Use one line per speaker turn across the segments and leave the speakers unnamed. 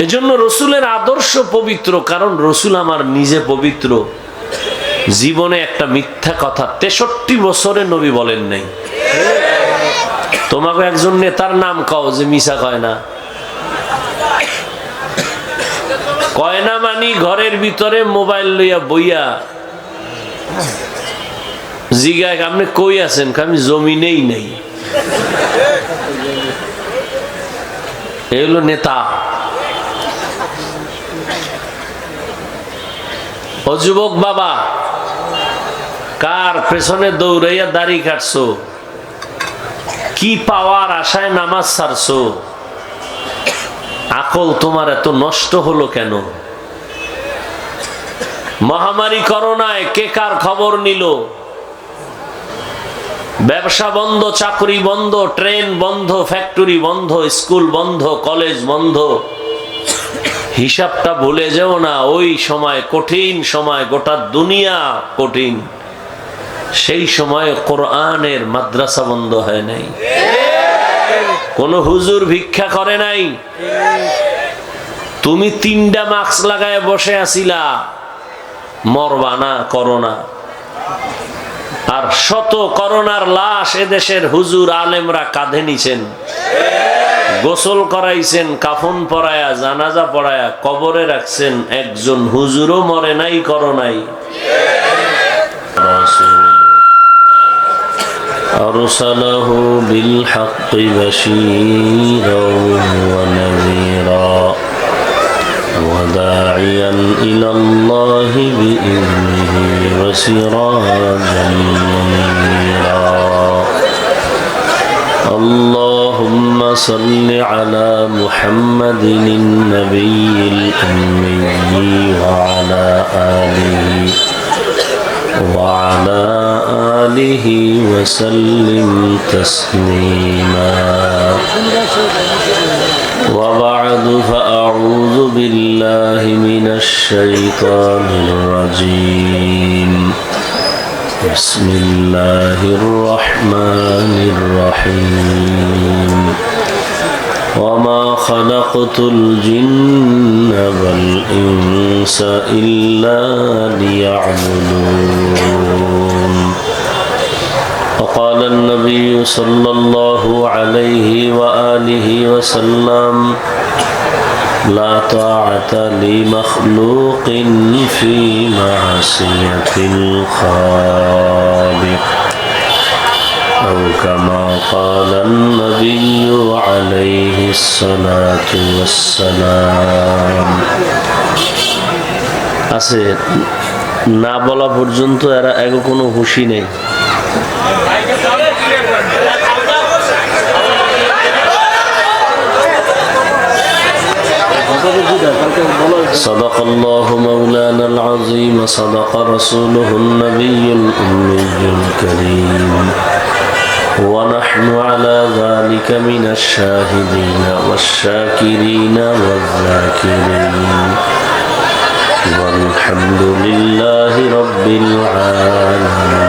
এজন্য রসুলের আদর্শ পবিত্র, কারণ রসুল আমার নিজে পবিত্র। জীবনে একটা মিথ্যা কথা 63 বছরে নবী বলেন নাই। তোমাকে একজন নেতার নাম কও যে মিশা কয় না। কয় না মানি ঘরের ভিতরে মোবাইল লইয়া বইয়া জিগায় আপনি কই আছেন, আমি জমিনেই নেই। এই হলো নেতা। ও যুবক বাবা, কার পেছনে দৌড়াইয়া দাড়ি কাটছো? কি পাওয়ার আশায় নামাজ ছাড়ছো? আকল তোমার এত নষ্ট হলো কেন? মহামারী করোনায় কে কার খবর নিল? ব্যবসা বন্ধ, চাকরি বন্ধ, ট্রেন বন্ধ, ফ্যাক্টরি বন্ধ, স্কুল বন্ধ, কলেজ বন্ধ। হিসাবটা ভুলে যেও না, ওই সময় কঠিন সময়, গোটা দুনিয়া কঠিন। সেই সময় কোরআনের মাদ্রাসা বন্ধ হয় নাই, কোন হুজুর ভিক্ষা করে নাই। তুমি 3টা মাস্ক লাগায় বসে আছিলা, মরবা না করোনা। আর শত করোনার লাশ এদেশের হুজুর আলেমরা কাঁধে নিছেন, গোসল করাইছেন, কাফন পরায়া, জানাজা পড়ায়া কবরে রাখছেন। একজন হুজুরও মরে নাই করোনায়। আরসালাহু বিল হাক্কি বাশীরান ওয়া নাযীরা ওয়া দাঈয়ান ইলাল্লাহি বিইذনিহি ওয়া সিরাজান মুনীরা। اللهم صل على محمد النبي الأمي وعلى آله وسلم تسليما. وبعد، فأعوذ بالله من الشيطان الرجيم. بسم الله الرحمن الرحيم. وما خلقت الجن والإنس إلا ليعبدون. وقال النبي صلى الله عليه وآله وسلم: لا طاعة لمخلوق في معصية الخالق، أو كما قال النبي عليه الصلاة والسلام. আছে না বলা পর্যন্ত এরা এগো কোনো হুঁশি নেই। صدق الله مولانا العظيم، صدق رسوله النبي الأمي الكريم، ونحن على ذلك من الشاهدين والشاكرين والذاكرين، والحمد لله رب العالمين.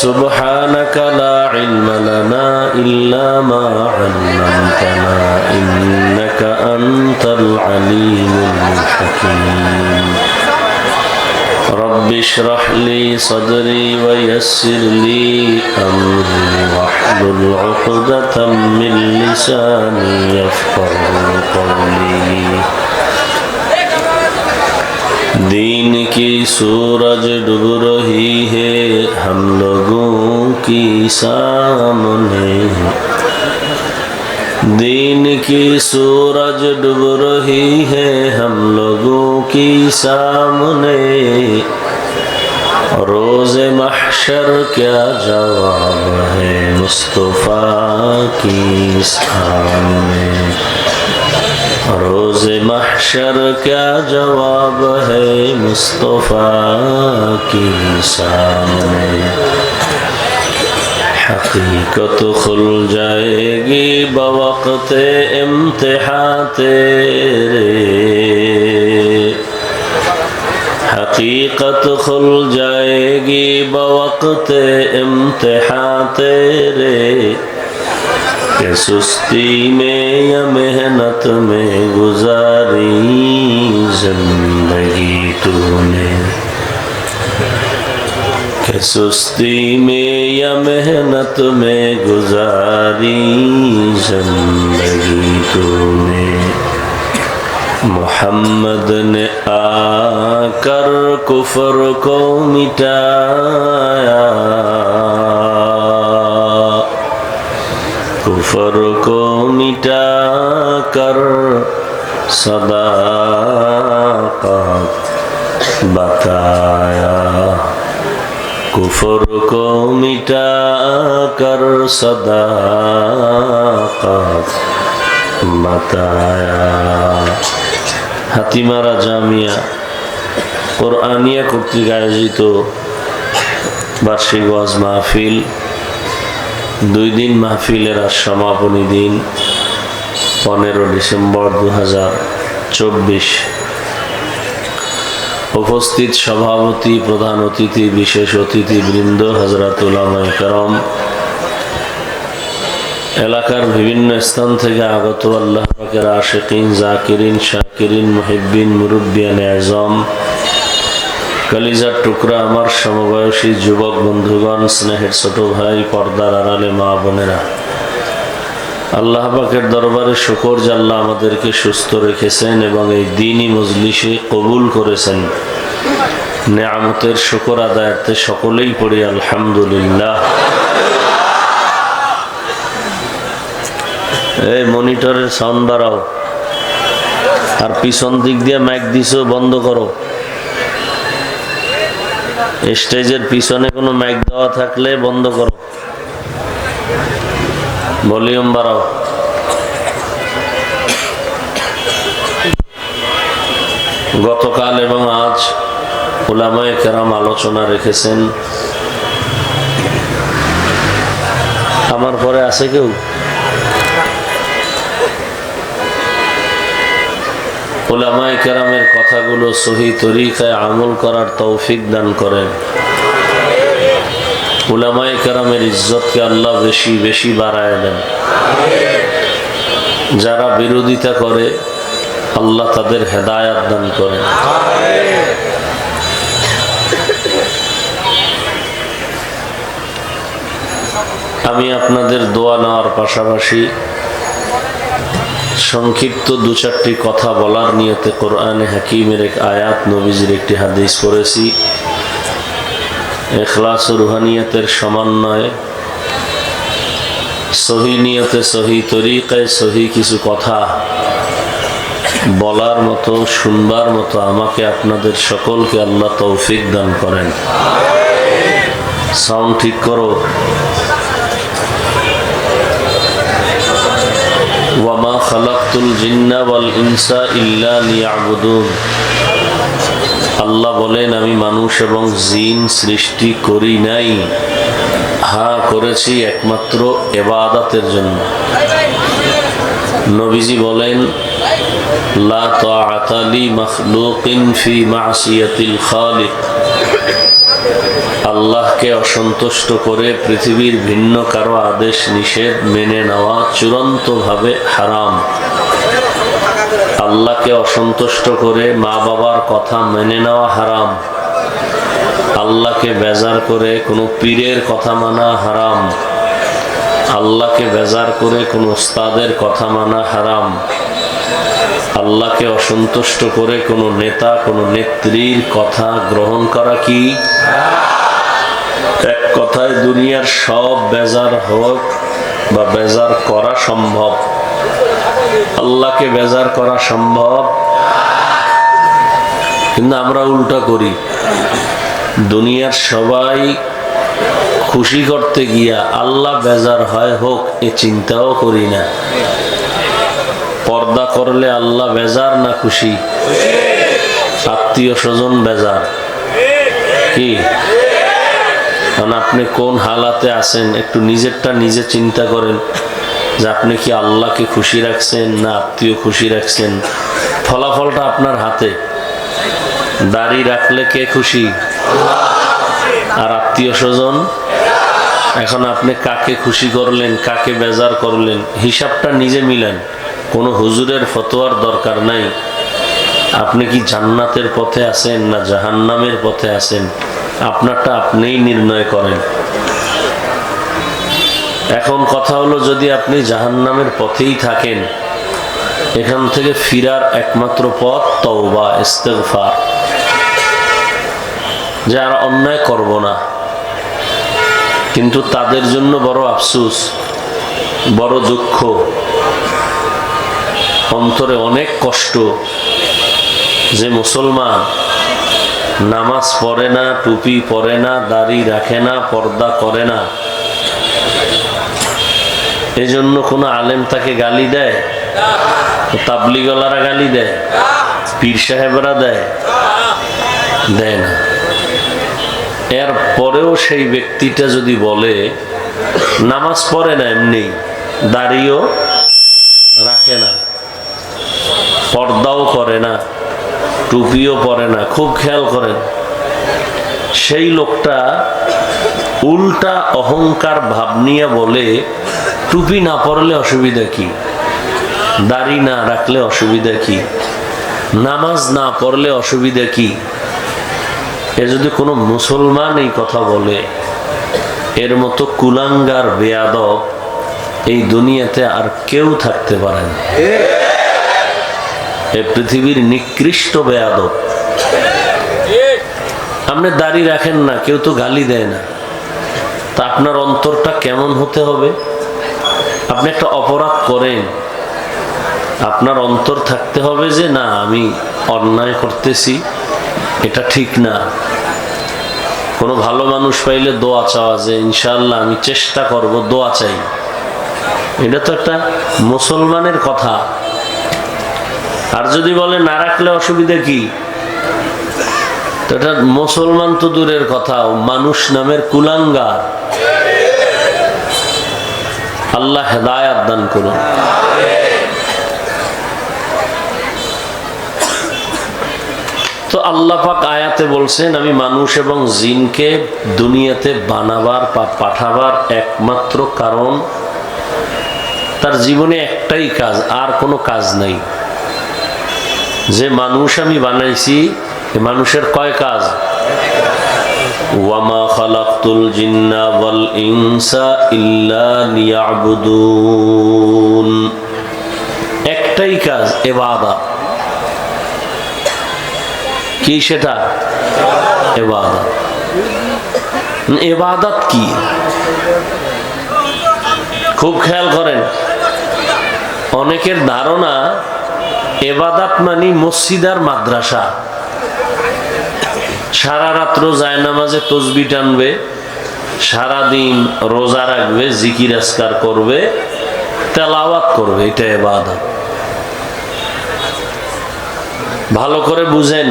سبحانك لا علم لنا إلا ما علمتنا، إنك أنت العليم الحكيم. رب اشرح لي صدري ويسر لي أمري واحلل عقدة من لساني يفقهوا قولي. दीन की सूरज डूब रही है हम लोगों की सामने, दीन की सूरज डूब रही है हम लोगों की सामने, रोज़े महशर क्या जवाब है मुस्तफ़ा की सामने, रोज़े महशर क्या जवाब है मुस्तफ़ा की सामने। हकीकत खुल जाएगी बवक़्ते इम्तिहान तेरे, हकीकत खुल जाएगी बवक़्ते इम्तिहान तेरे, कि सुस्ती में या मेहनत में गुजारी जिंदगी तूने, कि सुस्ती में या मेहनत में गुजारी जिंदगी तूने। मोहम्मद ने आकर कुफर को मिटाया, कुफर को मिटा कर सदाकत बताया, कुफर को मिटा कर सदाकत बताया। হাতিমারা জামিয়া কোরআনিয়া কর্তৃক আয়োজিত বার্ষিক ওয়াজ মাহফিল, 2 দিন মাহফিলের আজ সমাপনী দিন 15 ডিসেম্বর 2024। উপস্থিত সভাপতি, প্রধান অতিথি, বিশেষ অতিথিবৃন্দ, হযরত উলামায়ে কেরাম, এলাকার বিভিন্ন স্থান থেকে আগত আল্লাহ পাকের আশিকিন, জাকিরিন, শাকিরিন, মুহিব্বিন, মুরব্বিয়ানে আযম, কলিজার টুকরা আমার সমবয়সী যুবক বন্ধুগণ, স্নেহের ছোট ভাই, পর্দার আড়ালে মা বোনেরা, আল্লাহ পাকের দরবারে শুকর যে আল্লাহ আমাদেরকে সুস্থ রেখেছেন এবং এই দ্বীনি মজলিসে কবুল করেছেন। নেয়ামতের শুকর আদায়ার্থে সকলেই পড়ি আলহামদুলিল্লাহ। এই মনিটরের সাউন্ড বাড়াও, আর পিছন দিক দিয়ে মাইক দিছো বন্ধ করো। স্টেজের পিছনে কোনো মাইক দেওয়া থাকলে বন্ধ করো, ভলিউম বাড়াও। গতকাল এবং আজ উলামায়ে কেরাম আলোচনা রেখেছেন। আমার পরে আছে কেউ? উলামায়ে কেরামের কথাগুলো সহি তরিকায় আমল করার তৌফিক দান করেন। উলামায়ে কেরামের ইজ্জতকে আল্লাহ বেশি বেশি বাড়ায় দেন। যারা বিরোধিতা করে আল্লাহ তাদের হেদায়াত দান করেন। আমি আপনাদের দোয়া নেওয়ার পাশাপাশি সংক্ষিপ্ত 2-4টি কথা বলার নিয়তে কোরআনে হাকিমের এক আয়াত, নবীজির একটি হাদিস পড়েছি। ইখলাস ও রুহানিয়তের সমন্বয়ে সহি নিয়তে, সহি তরিকায়, সহি কিছু কথা বলার মতো, শুনবার মতো আমাকে আপনাদের সকলকে আল্লাহ তৌফিক দান করেন। সাউন্ড ঠিক করো। ওয়ামা খালাকতুল জিন্না ওয়াল ইনসা ইল্লা লিয়াবুদুন। আল্লাহ বলেন, আমি মানুষ এবং জিন সৃষ্টি করি নাই, হ্যাঁ করেছি একমাত্র ইবাদতের জন্য। নবীজি বলেন, লা তাআতা লি মাখলুকিন ফি মাসিয়াতিল খালিক। আল্লাহকে অসন্তুষ্ট করে পৃথিবীর ভিন্ন কারো আদেশ নিষেধ মেনে নেওয়া চূড়ান্তভাবে হারাম। আল্লাহকে অসন্তুষ্ট করে মা বাবার কথা মেনে নেওয়া হারাম। আল্লাহকে বেজার করে কোনো পীরের কথা মানা হারাম। আল্লাহকে বেজার করে কোনো উস্তাদের কথা মানা হারাম। আল্লাহকে অসন্তুষ্ট করে কোনো নেতা, কোনো নেত্রীর কথা গ্রহণ করা কি? এক কথায় দুনিয়ার সব বেজার হোক বা বেজার করা সম্ভব, আল্লাহকে বেজার করা সম্ভব? কিন্তু আমরা উল্টা করি। দুনিয়ার সবাই খুশি করতে গিয়া আল্লাহ বেজার হয় হোক এ চিন্তাও করি না। পর্দা করলে আল্লাহ বেজার না খুশি? আত্মীয় স্বজন বেজার কি? কারণ আপনি কোন হালাতে আছেন একটু নিজেরটা নিজে চিন্তা করেন, যে আপনি কি আল্লাহকে খুশি রাখছেন না আত্মীয় খুশি রাখছেন। ফলাফলটা আপনার হাতে। দাড়ি রাখলে কে খুশি? আর আত্মীয় স্বজন এখন আপনি কাকে খুশি করলেন, কাকে বেজার করলেন, হিসাবটা নিজে মিলেন। কোনো হুজুরের ফতোয়ার দরকার নাই। আপনি কি জান্নাতের পথে আছেন না জাহান্নামের পথে আছেন, আপনারটা আপনিই নির্ণয় করেন। এখন কথা হলো, যদি আপনি জাহান্নামের পথেই থাকেন, এখান থেকে ফিরার একমাত্র পথ তওবা, ইস্তেগফার, যে আর অন্যায় করব না। কিন্তু তাদের জন্য বড় আফসোস, বড় দুঃখ, অন্তরে অনেক কষ্ট, যে মুসলমান নামাজ পড়ে না, টুপি পরে না, দাড়ি রাখে না, পর্দা করে না, এজন্য কোনো আলেম তাকে গালি দেয়, তাবলিগলারা গালি দেয়, পীর সাহেবরা দেয়, দেয় না। এর পরেও সেই ব্যক্তিটা যদি বলে নামাজ পড়ে না, এমনি দাড়িও রাখে না, পর্দাও করে না, টুপিও পরে না, খুব খেয়াল করেন, সেই লোকটা উল্টা অহংকার ভাব নিয়ে বলে টুপি না পরলে অসুবিধা কি, দাড়ি না রাখলে অসুবিধা কি, নামাজ না পড়লে অসুবিধা কি। এ যদি কোনো মুসলমান এই কথা বলে, এর মতো কুলাঙ্গার বেয়াদব এই দুনিয়াতে আর কেউ থাকতে পারে না। এ পৃথিবীর নিকৃষ্ট বেয়াদব। আপনি দাড়ি রাখেন না, কেউ তো গালি দেয় না, তা আপনার অন্তরটা কেমন হতে হবে? আপনি একটা অপরাধ করেন, আপনার অন্তর থাকতে হবে যে না, আমি অন্যায় করতেছি, এটা ঠিক না। কোনো ভালো মানুষ পাইলে দোয়া চাওয়া, যে ইনশাআল্লাহ আমি চেষ্টা করব, দোয়া চাই, এটা তো একটা মুসলমানের কথা। আর যদি বলে না রাখলে অসুবিধা কি, তো এটা মুসলমান তো দূরের কথা, মানুষ নামের কুলাঙ্গার। আল্লাহ হেদায়াত দান করুন। তো আল্লাহ পাক আয়াতে বলছেন, আমি মানুষ এবং জিনকে দুনিয়াতে বানাবার বা পাঠাবার একমাত্র কারণ, তার জীবনে একটাই কাজ, আর কোনো কাজ নাই। যে মানুষ আমি বানাইছি, মানুষের কয় কাজ? ওয়ামা খালাকতুল জিন্না ওয়াল ইনসা ইল্লা লিয়াবুদুন, একটাই কাজ, ইবাদত। কি সেটা? ইবাদত। ইবাদত কি? খুব খেয়াল করেন, অনেকের ধারণা ইবাদত মানে মসজিদ আর মাদ্রাসা। সারা রাত্র জায়নামাজে তাসবিহ টানবে, সারাদিন রোজা রাখবে, জিকির আজকার করবে, তেলাওয়াত করবে, এটা ইবাদত। ভালো করে বুঝেন,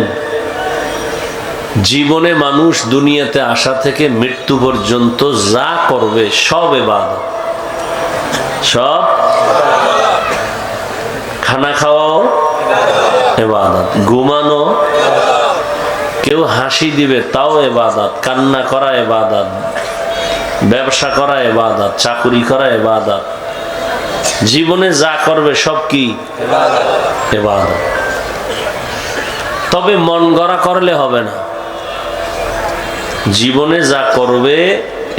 জীবনে মানুষ দুনিয়াতে আসা থেকে মৃত্যু পর্যন্ত যা করবে সব ইবাদত। সব। খানা খাওয়াও ইবাদত, ঘুমানো, কেউ হাসি দিবে তাও ইবাদত, কান্না করা ইবাদত, ব্যবসা করা ইবাদত, চাকরি করা ইবাদত, জীবনে যা করবে সব কি ইবাদত। তবে মন গড়া করলে হবে না। জীবনে যা করবে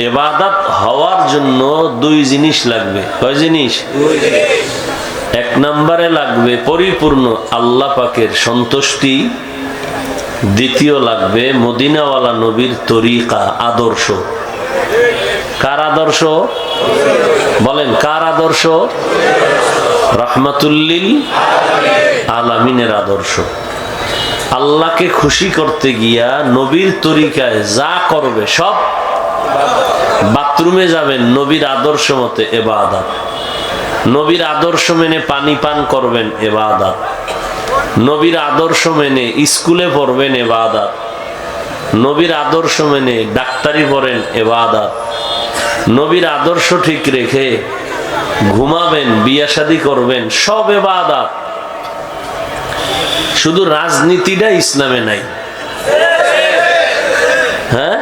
ইবাদত হওয়ার জন্য দুই জিনিস লাগবে। কয় জিনিস? এক নম্বরে লাগবে পরিপূর্ণ আল্লাহ পাকের সন্তুষ্টি, দ্বিতীয় লাগবে মদিনাওয়ালা নবীর তরিকা, আদর্শ। কার আদর্শ? বলেন, কার আদর্শ? রাহমাতুল্লিল আলামিনের আদর্শ। আল্লাহকে খুশি করতে গিয়া নবীর তরিকায় যা করবে সব। বাথরুমে যাবেন নবীর আদর্শ মতে, ইবাদত। নবীর আদর্শ মেনে পানি পান করবেন, ইবাদত। নবীর আদর্শ মেনে স্কুলে পড়বেন, ইবাদত। নবীর আদর্শ মেনে ডাক্তারি পড়েন, ইবাদত। নবীর আদর্শ ঠিক রেখে ঘুমাবেন, বিয়ে শাদী করবেন, সব ইবাদত। শুধু রাজনীতিটা ইসলামে নাই। হ্যাঁ,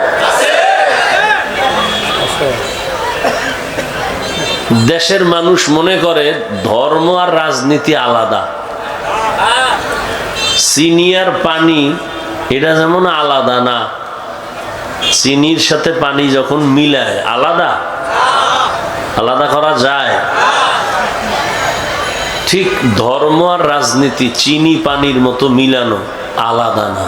দেশের মানুষ মনে করে ধর্ম আর রাজনীতি আলাদা। চিনি আর পানি এটা যেমন আলাদা না, চিনির সাথে পানি যখন মিলায় আলাদা আলাদা করা যায়, ঠিক ধর্ম আর রাজনীতি চিনি পানির মতো মিলানো আলাদা না।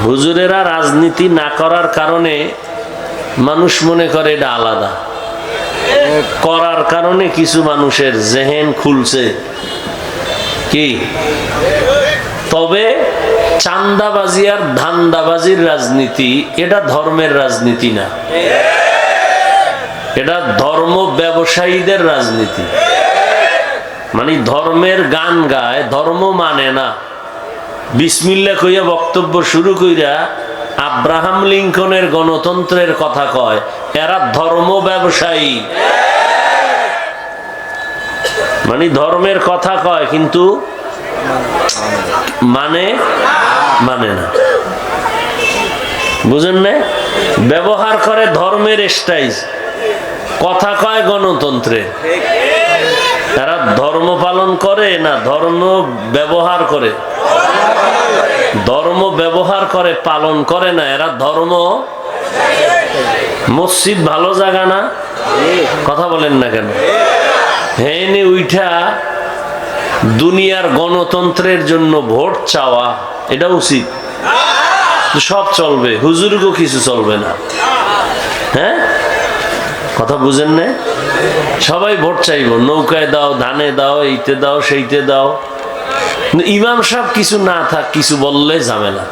হুজুরেরা রাজনীতি না করার কারণে মানুষ মনে করে এটা আলাদা, করার কারণে কিছু মানুষের জেহেন খুলছে কি। তবে চান্দাবাজি আর ধান্দাবাজির রাজনীতি এটা ধর্মের রাজনীতি না, এটা ধর্ম ব্যবসায়ীদের রাজনীতি। মানে ধর্মের গান গায়, ধর্ম মানে না, বিসমিল্লাহ কইয়া বক্তব্য শুরু কইরা আব্রাহাম লিঙ্কনের গণতন্ত্রের কথা কয়, এরা ধর্ম ব্যবসায়ী। মানে ধর্মের কথা কয় কিন্তু মানে না, বুঝেন না? ব্যবহার করে ধর্মের স্টাইল, কথা কয় গণতন্ত্রের। তারা ধর্ম পালন করে না ধর্ম ব্যবহার করে? ধর্ম ব্যবহার করে, পালন করে না। এরা ধর্ম। মসজিদ ভালো জায়গা না? কথা বলেন না কেন? হেনে উইঠা দুনিয়ার গণতন্ত্রের জন্য ভোট চাওয়া এটা উচিত, সব চলবে, হুজুরগো কিছু চলবে না। হ্যাঁ, কথা বুঝেন না? সবাই ভোট চাইব, নৌকায় দাও, ধানে দাও, এইতে দাও, সেইতে দাও। ইমাম সাহেব কিছু না থাক, কিছু বললে ঝামেলা।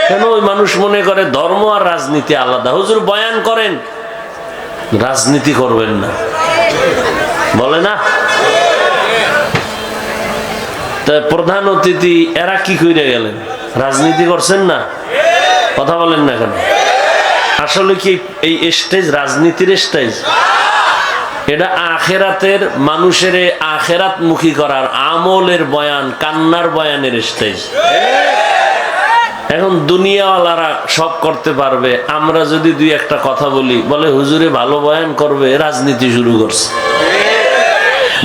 কেন? ওই মানুষ মনে করে ধর্ম আর রাজনীতি আলাদা। হুজুর বয়ান করেন, রাজনীতি করবেন না বলে না। তা প্রধান অতিথি এরা কি কইরা গেলেন? রাজনীতি করছেন না? কথা বলেন না কেন? আসলে কি এই স্টেজ রাজনীতির স্টেজ? এটা আখেরাতের মানুষের আখেরাত মুখী করার আমলের বয়ান, কান্নার বয়ানের স্টেজ। এখন দুনিয়াওয়ালারা সব করতে পারবে, আমরা যদি দুই একটা কথা বলি বলে হুজুরে ভালো বয়ান করবে, রাজনীতি শুরু করছে।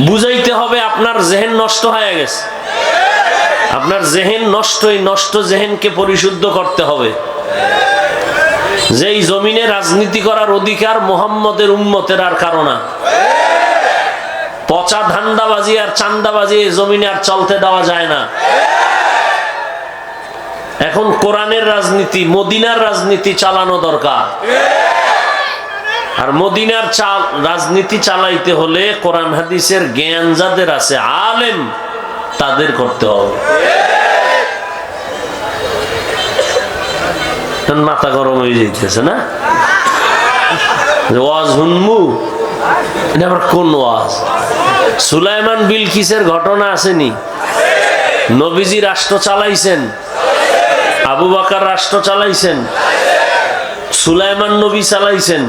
বুঝাইতে হবে আপনার জেহেন নষ্ট হয়ে গেছে, আপনার জেহেন নষ্ট, এই নষ্ট জেহেনকে পরিশুদ্ধ করতে হবে। যেই জমিনে রাজনীতি করার অধিকার মুহাম্মদের উম্মতের আর কারো না। পচা ধান্দাবাজি আর চান্দাবাজি এই জমিনে আর চলতে দেওয়া যায় না। এখন কোরআনের রাজনীতি, মদিনার রাজনীতি চালানো দরকার। আর মদিনার রাজনীতি চালাইতে হলে কোরআন হাদিসের জ্ঞান যাদের আছে, আলেম, তাদের করতে হবে। মাথা গরম হয়ে যাইতেছে না? ওয়াজ হুনমু, এটা আবার কোন ওয়াজ? সুলাইমান বিলকিসের ঘটনা আসেনি? নবীজি রাষ্ট্র চালাইছেন, আবু বকর রাষ্ট্র চালাইছেন, সুলাইমান নবী চালাইছেন,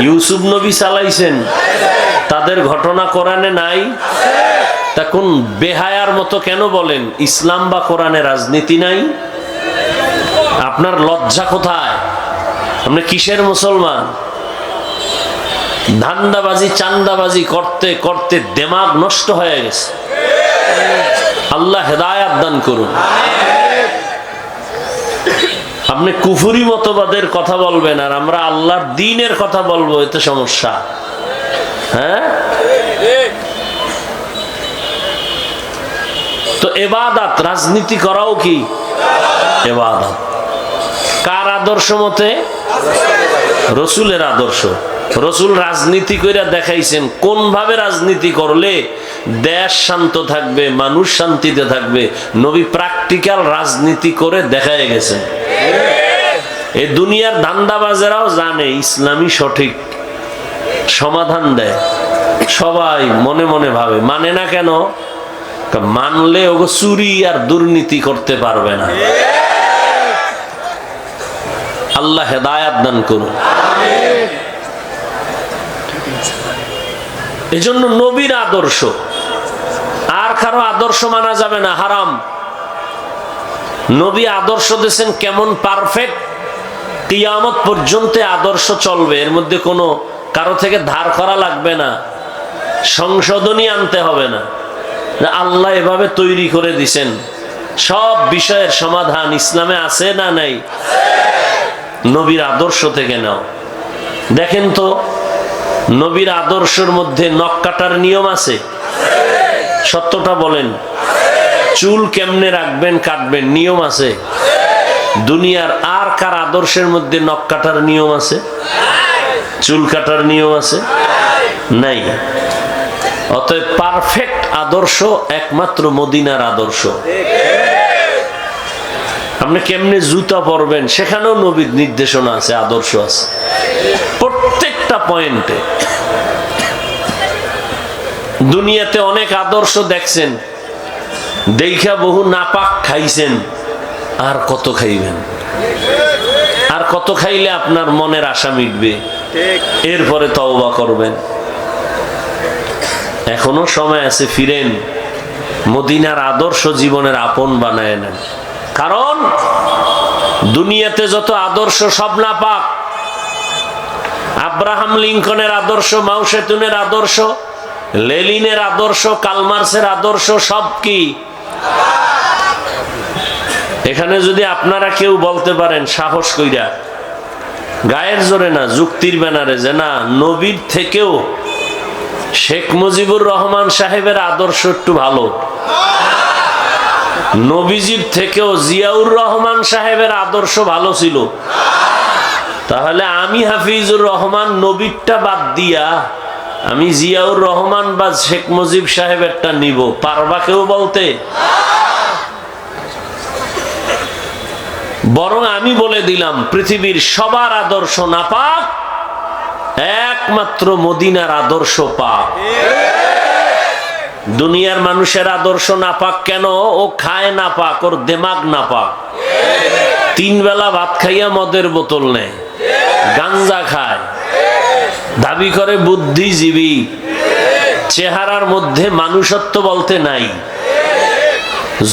ইউসুফ নবী চালাইছেন। তাদের ঘটনা কোরআনে নাই? তা কোন বেহায়ার মতো কেন বলেন ইসলাম বা কোরআনে রাজনীতি নাই? আপনার লজ্জা কোথায়? আপনি কিসের মুসলমান? ধান্দাবাজি চান্দাবাজি করতে করতে দিমাগ নষ্ট হয়ে গেছে। আল্লাহ হেদায়েত দান করুন। আপনি কুফরি মতবাদের কথা বলবেন আর আমরা আল্লাহর দ্বীনের কথা বলবো, এতে সমস্যা। হ্যাঁ, তো ইবাদত, রাজনীতি করাও কি ইবাদত? কার আদর্শ মতে? রসুলের আদর্শ। রসুল রাজনীতি করে দেখাইছেন কোন ভাবে রাজনীতি করলে দেশ শান্ত থাকবে, মানুষ শান্তিতে থাকবে। নবী প্র্যাকটিক্যাল রাজনীতি করে দেখায় গেছেন। এই দুনিয়ার ধান্দাবাজেরাও জানে ইসলামী সঠিক সমাধান দেয়, সবাই মনে মনে ভাবে। মানে না কেন? মানলে ওগো চুরি আর দুর্নীতি করতে পারবে না। আল্লাহ হেদায়েত দান করুন। এজন্য নবীর আদর্শ আর কারো আদর্শ মানা যাবে না, হারাম। নবী আদর্শ দিয়েছেন কেমন পারফেক্ট, কিয়ামত পর্যন্ত আদর্শ চলবে, এর মধ্যে কোনো কারো থেকে ধার করা লাগবে না, সংশোধনী আনতে হবে না। আল্লাহ এভাবে তৈরি করে দিছেন। সব বিষয়ের সমাধান ইসলামে আছে না নাই? নবীর আদর্শ থেকে নাও। দেখেন তো, নবীর আদর্শের মধ্যে নখ কাটার নিয়ম আছে? সত্যটা বলেন। চুল কেমনে রাখবেন, কাটবেন, নিয়ম আছে? দুনিয়ার আর কার আদর্শের মধ্যে নখ কাটার নিয়ম আছে? চুল কাটার নিয়ম আছে? নাই। অতএব পারফেক্ট আদর্শ একমাত্র মদিনার আদর্শ। আপনি কেমনে জুতা পরবেন সেখানেও নবীর নির্দেশনা আছে, আদর্শ আছে প্রত্যেকটা পয়েন্টে। দুনিয়াতে অনেক আদর্শ দেখছেন, দেখা বহু নাপাক খাইছেন, আর কত খাইবেন? আর কত খাইলে আপনার মনের আশা মিটবে? এরপরে তওবা করবেন। এখনো সময় আছে, ফিরেন, মদিনার আদর্শ জীবনের আপন বানায় নেন। কারণ দুনিয়াতে যত আদর্শ সব নাপাক। আব্রাহাম লিঙ্কনের আদর্শ, মাও সেতুনের আদর্শ, লেনিনের আদর্শ, কালমার্সের আদর্শ সব কি? এখানে যদি আপনারা কেউ বলতে পারেন সাহস কইরা, গায়ের জোরে না, যুক্তির ব্যানারে, যে না, নবীর থেকেও শেখ মুজিবুর রহমান সাহেবের আদর্শ একটু ভালো, নবীজির থেকেও জিয়াউর রহমান সাহেবের আদর্শ ভালো ছিল, তাহলে আমি হাফিজুর রহমান নবীরটা বাদ দিয়া আমি জিয়াউর রহমান বা শেখ মুজিব সাহেবেরটা নিব, পারবা কেউ বলতে? বরং আমি বলে দিলাম, পৃথিবীর সবার আদর্শ নাপাক, একমাত্র মদিনার আদর্শ পাক। দুনিয়ার মানুষের আদর্শ নাপাক কেন? ও খায় নাপাক, ওর দেমাগ নাপাক। 3 বেলা ভাত খাইয়া মদের বোতল নেয়, গাঞ্জা খায়, দাবি করে বুদ্ধিজীবী, চেহারার মধ্যে মানুষত্ব বলতে নাই।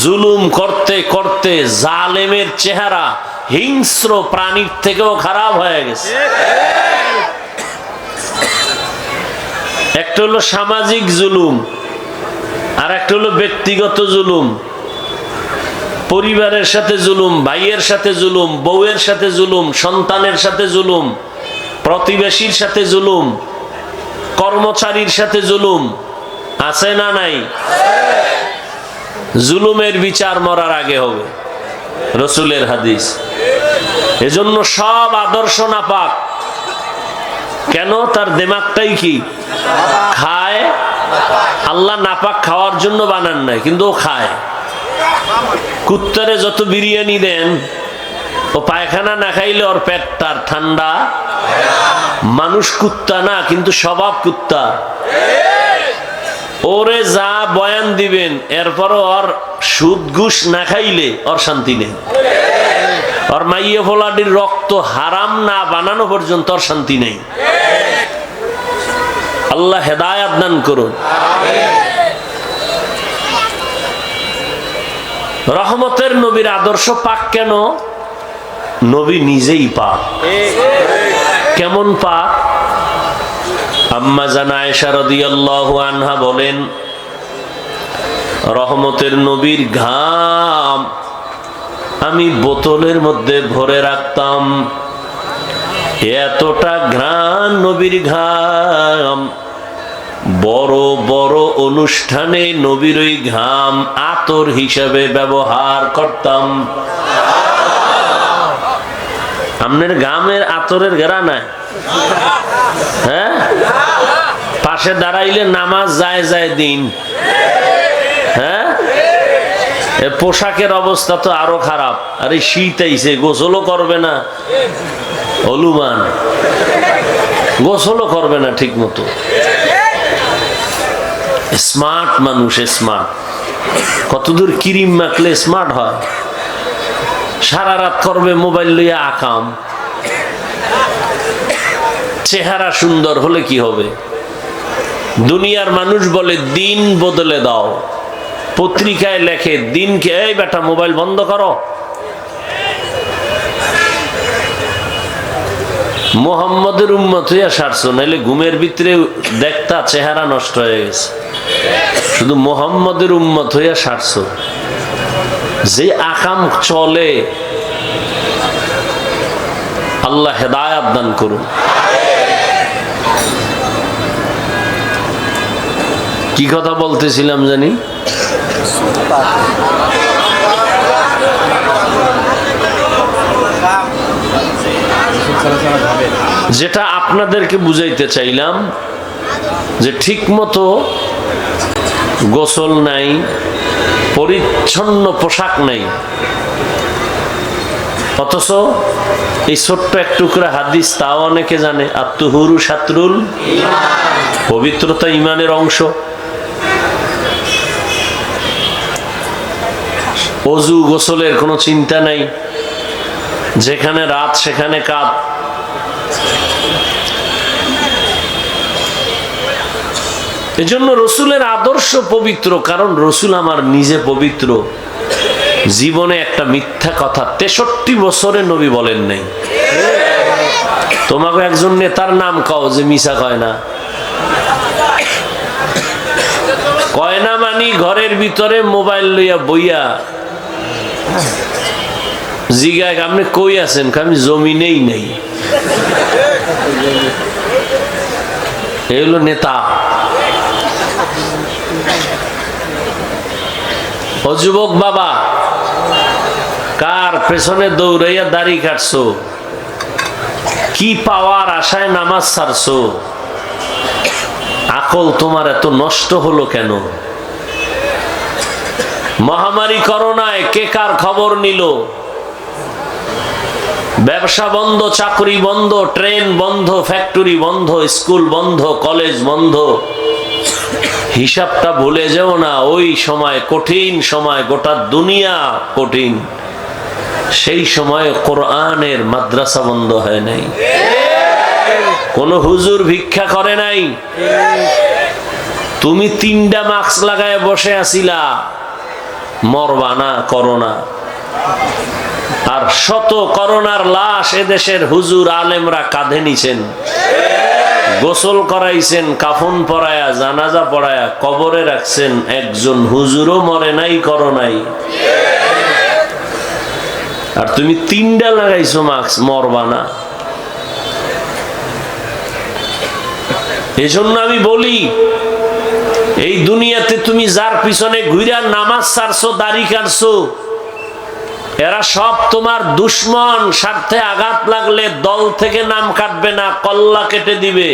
জুলুম করতে করতে জালেমের চেহারা হিংস্র প্রাণীর থেকেও খারাপ হয়ে গেছে। একটা হলো সামাজিক জুলুম, আর একটা হলো ব্যক্তিগত জুলুম। পরিবারের সাথে জুলুম, ভাইয়ের সাথে জুলুম, বউয়ের সাথে জুলুম, সন্তানের সাথে জুলুম, প্রতিবেশীর সাথে জুলুম, কর্মচারীর সাথে জুলুম আছে না নাই? জুলুমের বিচার মরার আগে হবে, রসুলের হাদিস। এজন্য সব আদর্শ নাপাক। কেন? তার দিমাগটাই কি খায়। আল্লাহ নাপাক খাওয়ার জন্য বানান নাই, কিন্তু ও খায়। কুত্তারে যত বিরিয়ানি দেন, ও পায়খানা না খাইলে ওর পেটটার ঠান্ডা। মানুষ কুত্তা না, কিন্তু স্বভাব কুত্তা। ওরে যা বয়ান দিবেন, এরপরও ওর সুদ ঘুষ না খাইলে ওর শান্তি নেই। ওর মাইয়ে ফোলাডির রক্ত হারাম না বানানো পর্যন্ত ওর শান্তি নেই। আল্লাহ হেদায়াত দান করুন। রহমতের নবীর আদর্শ পাক কেন? নবী নিজেই পাক। কেমন পাক? আম্মা জান আয়েশা রাদিয়াল্লাহু আনহা বলেন, রহমতের নবীর ঘাম আমি বোতলের মধ্যে ভরে রাখতাম। এতটা ঘ্রাণ নবীর ঘাম, বড় বড় অনুষ্ঠানে নবীর ওই ঘাম আতর হিসাবে ব্যবহার করতাম। আপনার ঘামের আতরের ঘেরা নাই? হ্যাঁ, পাশে দাঁড়াইলে নামাজ যায় যায় দিন। হ্যাঁ, পোশাকের অবস্থা তো আরো খারাপ। আরে শীত আইছে, গোসলও করবে না, হলুমান গোসলও করবে না ঠিক মতো। স্মার্ট মানুষ, স্মার্ট। কতদূর ক্রিম মাখলে স্মার্ট হয়? সারা রাত করবে মোবাইল লইয়া আকাম। চেহারা সুন্দর হলে কি হবে? দুনিয়ার মানুষ বলে দিন বদলে দাও, পত্রিকায় লেখে দিনকে, এই বেটা মোবাইল বন্ধ করো। মোহাম্মদের উম্মত হইয়া সারছো, নাইলে ঘুমের ভিতরে দেখতা চেহারা নষ্ট হয়ে গেছে। শুধু মোহাম্মদের উম্মত হইয়া সারছো। যে আকাম চলে, আল্লাহ হেদায়াত দান করুন। কি কথা বলতেছিলাম জানি? যেটা আপনাদেরকে বুঝাইতে চাইলাম যে ঠিক মতো গোসল নাই, পরিচ্ছন্ন পোশাক নাই, অথচ এই ছোট্ট এক টুকরা হাদিস তাও অনেকে জানে। আত্মহুরু শাত্রুল, পবিত্রতা ইমানের অংশ। অজু গোসলের কোনো চিন্তা নাই, যেখানে রাত সেখানে কাত। এজন্য রসুলের আদর্শ পবিত্র, কারণ রসুল আমার নিজে পবিত্র। জীবনে একটা মিথ্যা কথা 63 বছরে নবী বলেন নাই। তোমাকে একজন নেতার নাম কও যে মিছা কয় না। কয় না মানি ঘরের ভিতরে মোবাইল লইয়া বইয়া জিগায় আপনি কই আছেন, আমি জমিনেই নেই। এই হলো নেতা। ও যুবক বাবা, কার পেছনে দৌড়াইয়া দাড়ি কাটছো? কি পাওয়ার আশায় নামাজ ছাড়ছো? আকল তোমার এত নষ্ট হলো কেন? মহামারী করোনায় কে কার খবর নিল? ব্যবসা বন্ধ, চাকরি বন্ধ, ট্রেন বন্ধ, ফ্যাক্টরি বন্ধ, স্কুল বন্ধ, কলেজ বন্ধ। হিসাবটা ভুলে যেও না। ওই সময় কঠিন সময়, গোটা দুনিয়া কঠিন। সেই সময় কোরআনের মাদ্রাসা বন্ধ হয় নাই, কোন হুজুর ভিক্ষা করে নাই। তুমি 3টা মাস্ক লাগায় বসে আছিলা, মরবা না করোনা। আর শত করোনার লাশ এদেশের হুজুর আলেমরা কাঁধে নিছেন, গোসল করাইছেন, কাফন পরায়া, জানাজা পড়ায়া কবরে রাখছেন। একজন হুজুরও মরে নাই করোনায়। আর তুমি 3টা লাগাইছো মাস্ক, মরবা না। এজন্য আমি বলি, এই দুনিয়াতে তুমি যার পিছনে ঘুরা নামাজ ছাড়ছো, দাড়ি কাটছো, এরা সব তোমার দুশ্মন। স্বার্থে আঘাত লাগলে দল থেকে নাম কাটবে না, কল্লা কেটে দিবে।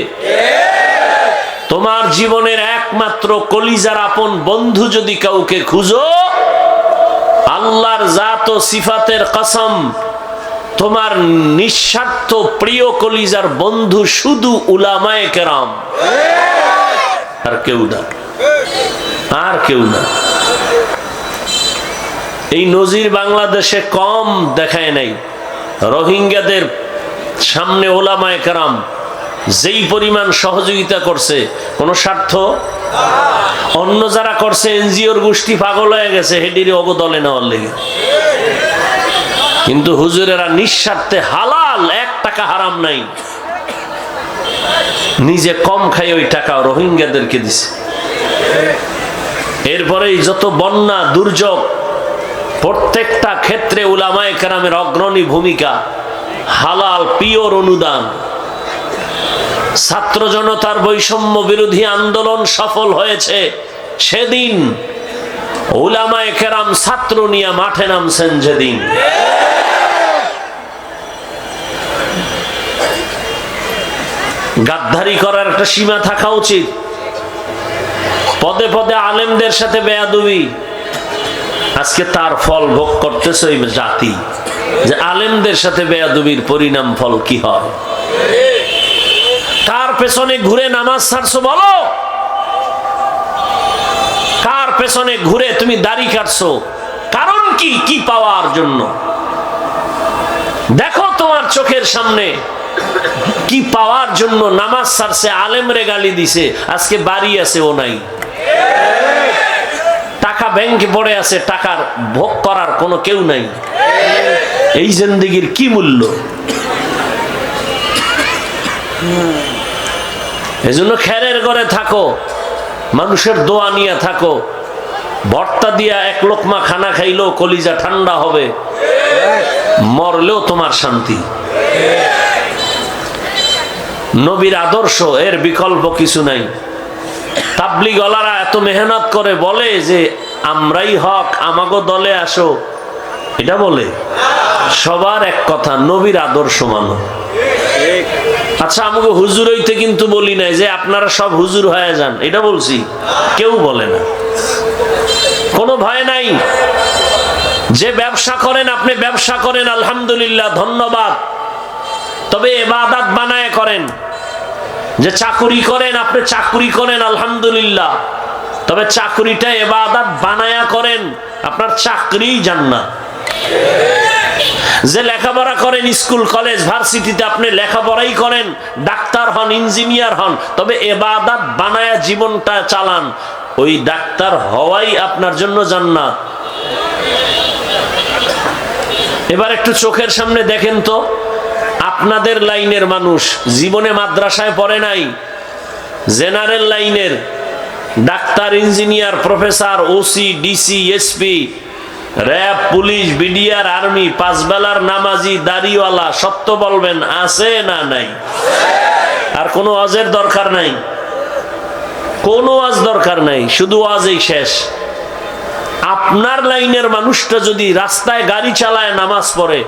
তোমার জীবনের একমাত্র কলিজার আপন বন্ধু যদি কাউকে খুঁজো, আল্লাহর জাত ও সিফাতের কসম, তোমার নিঃস্বার্থ প্রিয় কলিজার বন্ধু শুধু উলামায়ে কেরাম, আর কেউ না, আর কেউ না। এই নজির বাংলাদেশে কম দেখায় নাই। রোহিঙ্গাদের সামনে উলামায়ে কেরাম যেই পরিমাণ সহযোগিতা করছে, কোন স্বার্থ। অন্য যারা করছে এনজিওর গোষ্ঠী পাগল হয়ে গেছে হেডিরে অবদলে নেওয়ার লেগে। কিন্তু হুজুরেরা নিঃস্বার্থে হালাল, 1 টাকা হারাম নাই, নিজে কম খাই ওই টাকা রোহিঙ্গাদেরকে দিছে। এরপরেই যত বন্যা দুর্যোগ, প্রত্যেকটা ক্ষেত্রে উলামায়ে কেরামের অগ্রণী ভূমিকা, হালাল পিওর অনুদান। ছাত্র জনতার বৈষম্য বিরোধী আন্দোলন সফল হয়েছে সেদিন উলামায়ে কেরাম ছাত্র নিয়ে মাঠে নামছেন যেদিন। গাদ্দারি করার একটা সীমা থাকা উচিত। পদে পদে আলেমদের সাথে বেয়াদবি, আজকে তার ফল ভোগ করতেছে ওই জাতি। যে আলেমদের সাথে বেয়াদবির পরিণাম ফল কি হয়? কার পেছনে ঘুরে নামাজ ছাড়ছো বলো? কার পেছনে ঘুরে তুমি দাড়ি কাটছো? কারণ কি? কি পাওয়ার জন্য? দেখো তোমার চোখের সামনে কি পাওয়ার জন্য নামাজ ছাড়ছে, আলেমরে গালি দিছে, আজকে বাড়ি আছে ও নাই, টাকা ব্যাংকে পড়ে আছে, টাকার ভোগ করার কোনো কেউ নাই। এই জিন্দেগির কি মূল্য? এজন্য খেরের ঘরে থাকো, মানুষের দোয়া নিয়ে থাকো। ভর্তা দিয়া এক লোকমা খানা খাইলেও কলিজা ঠান্ডা হবে, মরলেও তোমার শান্তি। নবীর আদর্শ, এর বিকল্প কিছু নাই। তাবলীগওয়ালারা এত মেহনত করে বলে যে আমরাই হক, আমাগো দলে আসো, এটা বলে? সবার এক কথা, নবীর আদর্শ মানো। আচ্ছা, আমাকে হুজুর হইতে কিন্তু বলি নাই যে আপনারা সব হুজুর হয়ে যান, এটা বলছি? কেউ বলে না, কোনো ভয় নাই। যে ব্যবসা করেন আপনি ব্যবসা করেন, আলহামদুলিল্লাহ, ধন্যবাদ, তবে ইবাদত বানায় করেন। যে চাকুরি করেন আপনি চাকুরি করেন, আলহামদুলিল্লাহ, তবে চাকুরিটা ইবাদত বানায়া করেন, আপনার চাকরি জান্নাত। যে লেখাপড়া করেন স্কুল কলেজ ভার্সিটিতে, আপনি লেখাপড়াই করেন, ডাক্তার হন, ইঞ্জিনিয়ার হন, তবে ইবাদত বানায়া জীবনটা চালান, ওই ডাক্তার হওয়াই আপনার জন্য জান্নাত। এবার একটু চোখের সামনে দেখেন তো, আপনাদের লাইনের মানুষ জীবনে মাদ্রাসায় পড়ে নাই, জেনারেল লাইনের doctor, engineer, professor, OC, DC, SP, RAB, police, BDR, army, পাঁচ বেলার নামাজি, দাড়িওয়ালা, সত্য বলবেন, আছে না নাই? আর কোনো ওয়াজের দরকার নাই, কোনো ওয়াজ দরকার নাই, শুধু ওয়াজেই শেষ। আপনার লাইনের মানুষটা যদি রাস্তায় গাড়ি চালায়, নামাজ পড়ে,